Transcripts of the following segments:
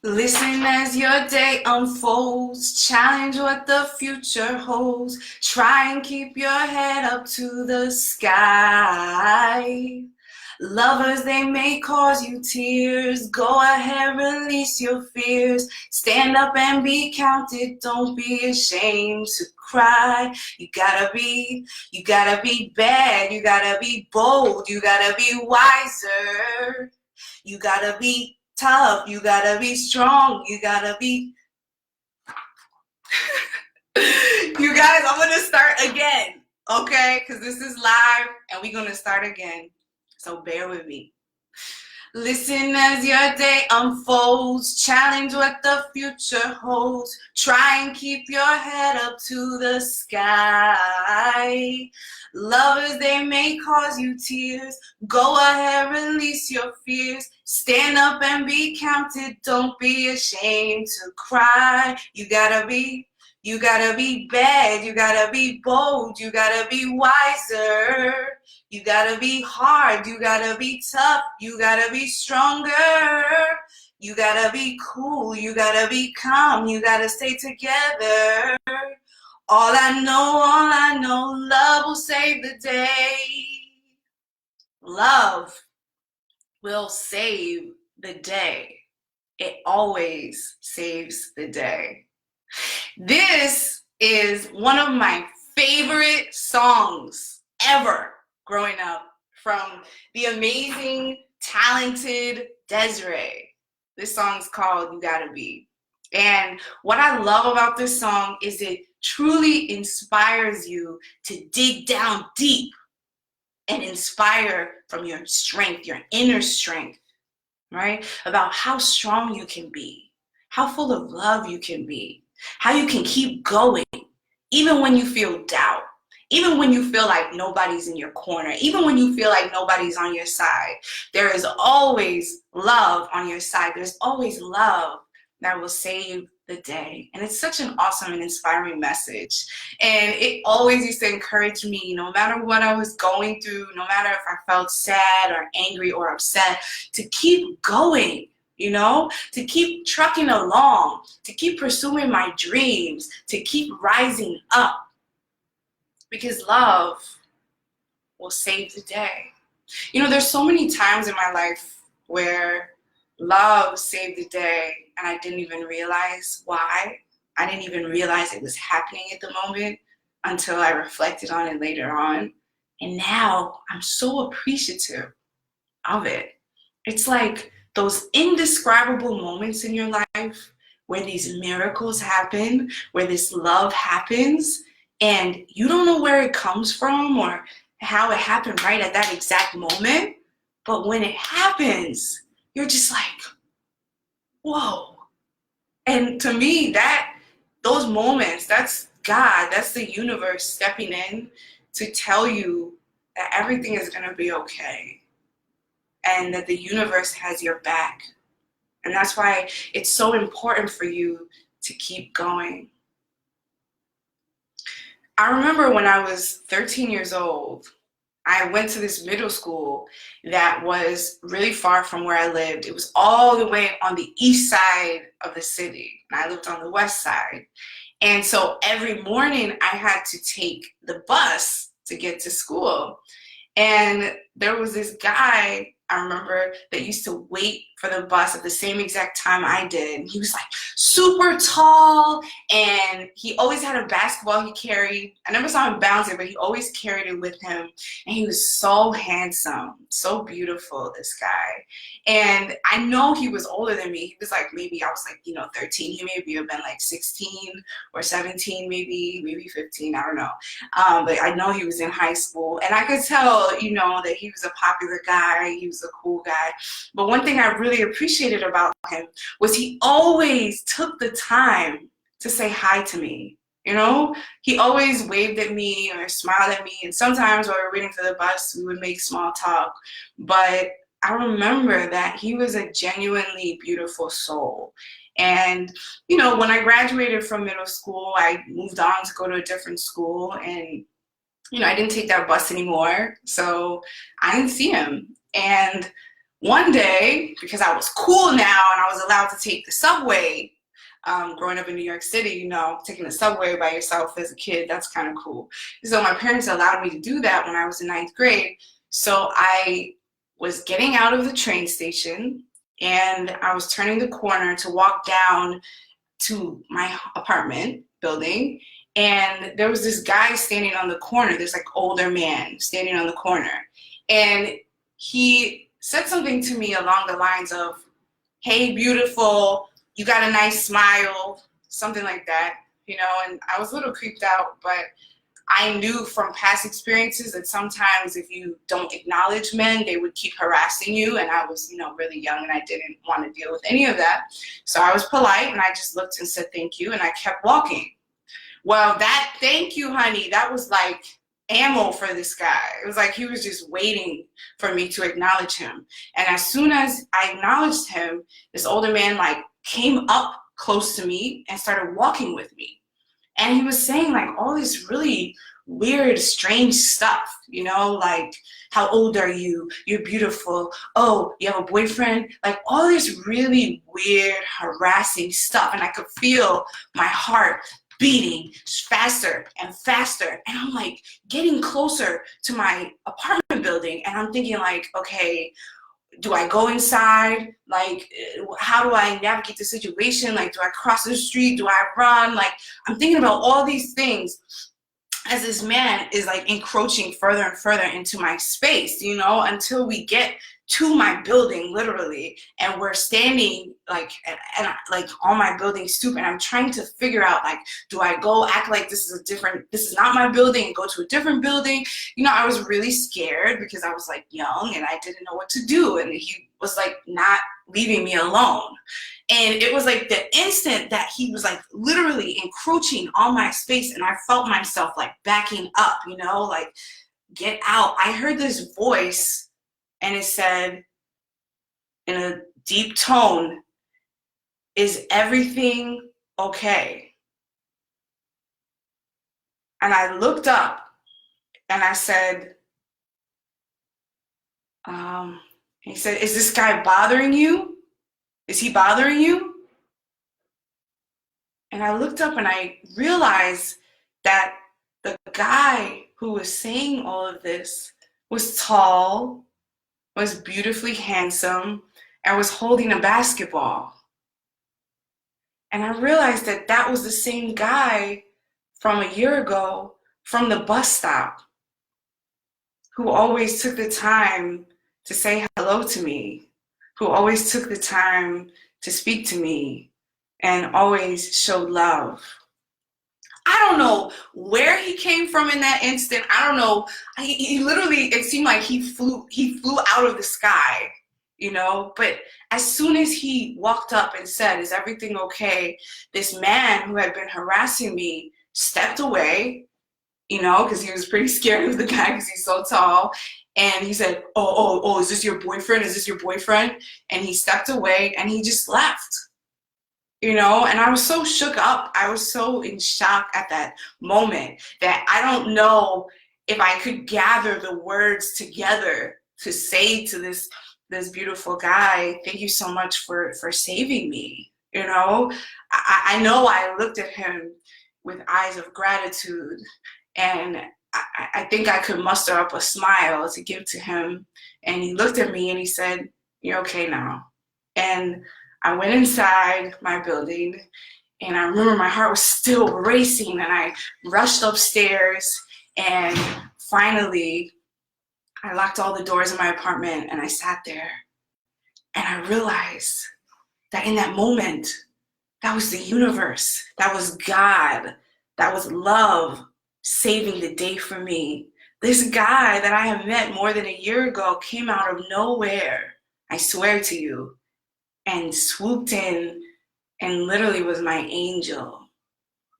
Listen as your day unfolds, challenge what the future holds. Try and keep your head up to the sky. Lovers, they may cause you tears. Go ahead, release your fears. Stand up and be counted. Don't be ashamed to cry. You gotta be bad. You gotta be bold. You gotta be wiser. You gotta be tough, you gotta be strong, you gotta be... You guys, I'm gonna start again, okay? Because this is live and we're gonna start again. So bear with me. Listen as your day unfolds, challenge what the future holds. Try and keep your head up to the sky. Lovers, they may cause you tears. Go ahead, release your fears. Stand up and be counted. Don't be ashamed to cry. You gotta be bad. You gotta be bold. You gotta be wiser. You gotta be hard, you gotta be tough, you gotta be stronger. You gotta be cool, you gotta be calm, you gotta stay together. All I know, love will save the day. Love will save the day. It always saves the day. This is one of my favorite songs ever. Growing up, from the amazing, talented Desiree. This song's called You Gotta Be. And what I love about this song is it truly inspires you to dig down deep and inspire from your strength, your inner strength, right? About how strong you can be, how full of love you can be, how you can keep going, even when you feel doubt. Even when you feel like nobody's in your corner, even when you feel like nobody's on your side, there is always love on your side. There's always love that will save the day. And it's such an awesome and inspiring message. And it always used to encourage me, no matter what I was going through, no matter if I felt sad or angry or upset, to keep going. You know, to keep trucking along, to keep pursuing my dreams, to keep rising up. Because love will save the day. You know, there's so many times in my life where love saved the day and I didn't even realize why. I didn't even realize it was happening at the moment until I reflected on it later on. And now I'm so appreciative of it. It's like those indescribable moments in your life where these miracles happen, where this love happens, and you don't know where it comes from or how it happened right at that exact moment. But when it happens, you're just like, whoa. And to me, those moments, that's God, that's the universe stepping in to tell you that everything is going to be okay and that the universe has your back. And that's why it's so important for you to keep going. I remember when I was 13 years old, I went to this middle school that was really far from where I lived. It was all the way on the east side of the city, and I lived on the west side. And so every morning I had to take the bus to get to school. And there was this guy, I remember, that used to wait for the bus at the same exact time I did. He was like super tall, and he always had a basketball he carried. I never saw him bounce it, but he always carried it with him. And he was so handsome, so beautiful, this guy. And I know he was older than me. He was like, maybe I was like, 13. He maybe have been like 16 or 17, maybe 15, I don't know. But I know he was in high school. And I could tell, that he was a popular guy. He was a cool guy. But one thing I really appreciated about him was he always took the time to say hi to me. He always waved at me or smiled at me. And sometimes while we were waiting for the bus, we would make small talk. But I remember that he was a genuinely beautiful soul. And, when I graduated from middle school, I moved on to go to a different school. And, I didn't take that bus anymore. So I didn't see him. And One day, because I was cool now and I was allowed to take the subway, growing up in New York City, you know, taking the subway by yourself as a kid, that's kind of cool. So my parents allowed me to do that when I was in ninth grade. So I was getting out of the train station and I was turning the corner to walk down to my apartment building. And there was this guy standing on the corner, this like older man standing on the corner. And he said something to me along the lines of, "Hey, beautiful, you got a nice smile," something like that, you know. And I was a little creeped out, but I knew from past experiences that sometimes if you don't acknowledge men, they would keep harassing you. And I was, you know, really young and I didn't want to deal with any of that. So I was polite and I just looked and said thank you and I kept walking. Well, that "thank you, honey," that was like ammo for this guy. It was like he was just waiting for me to acknowledge him. And as soon as I acknowledged him, this older man like came up close to me and started walking with me. And he was saying like all this really weird, strange stuff, you know, like, "How old are you? You're beautiful. Oh, you have a boyfriend?" Like all this really weird, harassing stuff. And I could feel my heart beating faster and faster. And I'm like getting closer to my apartment building. And I'm thinking like, okay, do I go inside? Like, how do I navigate the situation? Like, do I cross the street? Do I run? Like, I'm thinking about all these things as this man is like encroaching further and further into my space, you know, until we get to my building literally. And we're standing like, and like on my building stoop. And I'm trying to figure out like, do I go act like this is not my building and go to a different building? You know, I was really scared because I was like young and I didn't know what to do. And he was like not leaving me alone. And it was like the instant that he was like literally encroaching on my space and I felt myself like backing up, you know, like, "Get out." I heard this voice and it said in a deep tone, "Is everything okay?" And I looked up and I said, he said, "Is this guy bothering you? Is he bothering you?" And I looked up and I realized that the guy who was saying all of this was tall, was beautifully handsome, and was holding a basketball. And I realized that that was the same guy from a year ago from the bus stop who always took the time to say hello to me, who always took the time to speak to me and always showed love. I don't know where he came from in that instant. I don't know. He literally, it seemed like he flew out of the sky, you know. But as soon as he walked up and said, "Is everything okay?" this man who had been harassing me stepped away, you know, because he was pretty scared of the guy because he's so tall. And he said, oh, is this your boyfriend? Is this your boyfriend? And he stepped away and he just left. You know, and I was so shook up. I was so in shock at that moment that I don't know if I could gather the words together to say to this beautiful guy, "Thank you so much for saving me." You know, I know I looked at him with eyes of gratitude, and I think I could muster up a smile to give to him. And he looked at me and he said, "You're okay now." And I went inside my building and I remember my heart was still racing and I rushed upstairs and finally I locked all the doors in my apartment and I sat there and I realized that in that moment, that was the universe, that was God, that was love saving the day for me. This guy that I had met more than a year ago came out of nowhere, I swear to you, and swooped in and literally was my angel,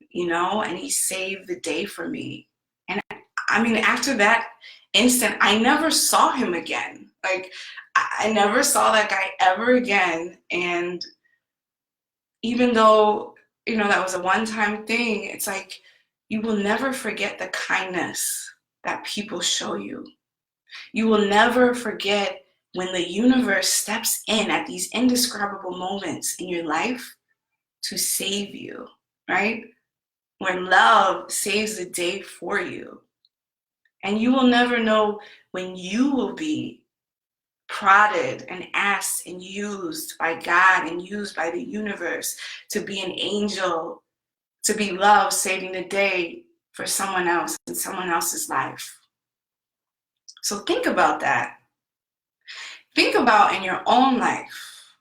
you know, and he saved the day for me. And I mean, after that instant, I never saw him again. Like, I never saw that guy ever again. And even though, you know, that was a one-time thing, it's like, you will never forget the kindness that people show you. You will never forget when the universe steps in at these indescribable moments in your life to save you, right? When love saves the day for you. And you will never know when you will be prodded and asked and used by God and used by the universe to be an angel, to be love saving the day for someone else in someone else's life. So think about that. Think about in your own life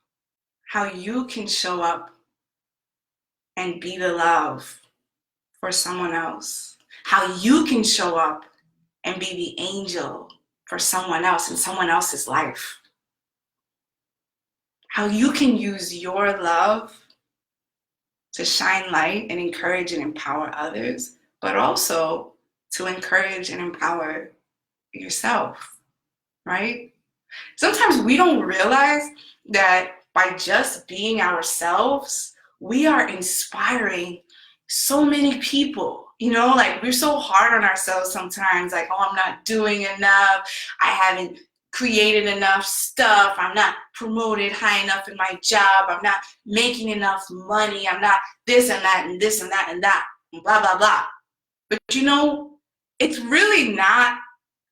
how you can show up and be the love for someone else. How you can show up and be the angel for someone else in someone else's life. How you can use your love to shine light and encourage and empower others, but also to encourage and empower yourself, right? Sometimes we don't realize that by just being ourselves, we are inspiring so many people. You know, like we're so hard on ourselves sometimes, like, oh, I'm not doing enough. I haven't created enough stuff. I'm not promoted high enough in my job. I'm not making enough money. I'm not this and that and this and that and that, and blah, blah, blah. But you know, it's really not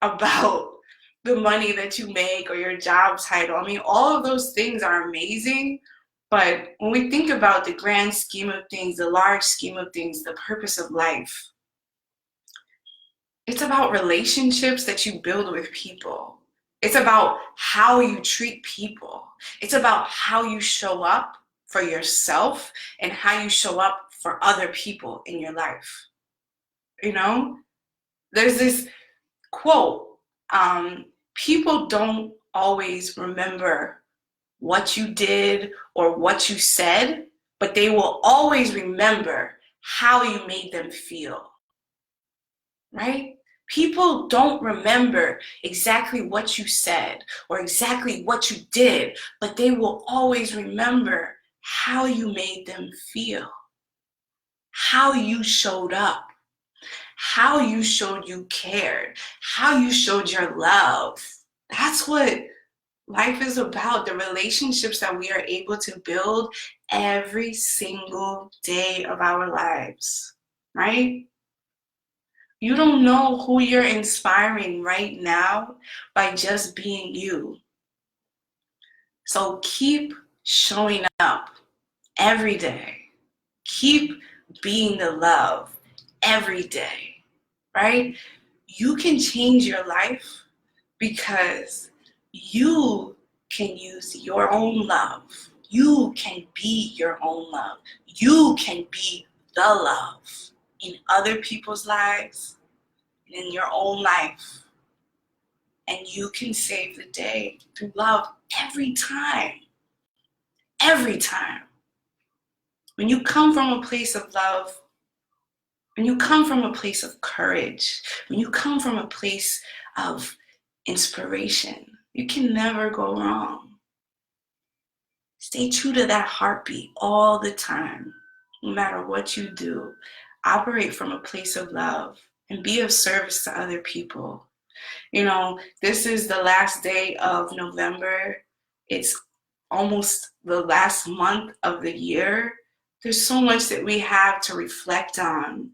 about the money that you make or your job title. I mean, all of those things are amazing. But when we think about the grand scheme of things, the large scheme of things, the purpose of life, it's about relationships that you build with people. It's about how you treat people. It's about how you show up for yourself and how you show up for other people in your life. You know, there's this quote, people don't always remember what you did or what you said, but they will always remember how you made them feel, right? People don't remember exactly what you said or exactly what you did, but they will always remember how you made them feel, how you showed up, how you showed you cared, how you showed your love. That's what life is about, the relationships that we are able to build every single day of our lives, right? You don't know who you're inspiring right now by just being you. So keep showing up every day. Keep being the love every day, right? You can change your life because you can use your own love. You can be your own love. You can be the love in other people's lives and in your own life. And you can save the day through love every time. Every time. When you come from a place of love, when you come from a place of courage, when you come from a place of inspiration, you can never go wrong. Stay true to that heartbeat all the time, no matter what you do. Operate from a place of love and be of service to other people. You know, this is the last day of November. It's almost the last month of the year. There's so much that we have to reflect on,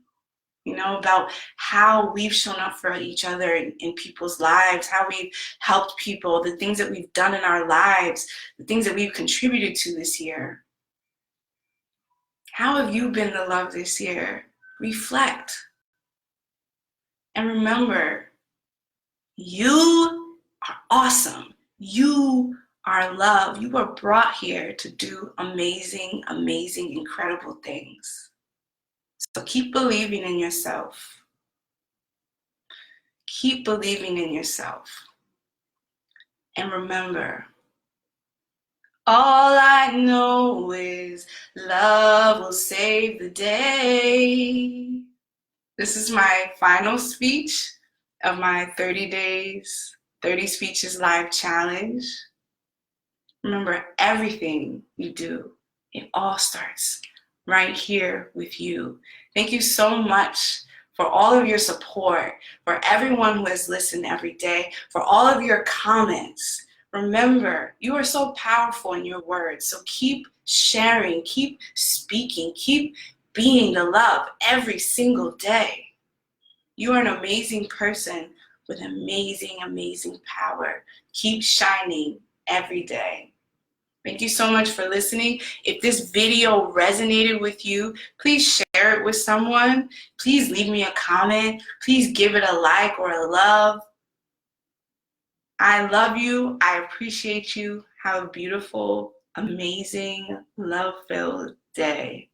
you know, about how we've shown up for each other in people's lives, how we've helped people, the things that we've done in our lives, the things that we've contributed to this year. How have you been the love this year? Reflect. And remember, you are awesome. You are love. You were brought here to do amazing, amazing, incredible things. So keep believing in yourself. Keep believing in yourself. And remember, all I know is love will save the day. This is my final speech of my 30 days, 30 speeches live challenge. Remember, everything you do, it all starts right here with you. Thank you so much for all of your support, for everyone who has listened every day, for all of your comments, Remember, you are so powerful in your words. So keep sharing, keep speaking, keep being the love every single day. You are an amazing person with amazing, amazing power. Keep shining every day. Thank you so much for listening. If this video resonated with you, please share it with someone. Please leave me a comment. Please give it a like or a love. I love you. I appreciate you. Have a beautiful, amazing, love-filled day.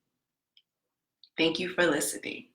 Thank you for listening.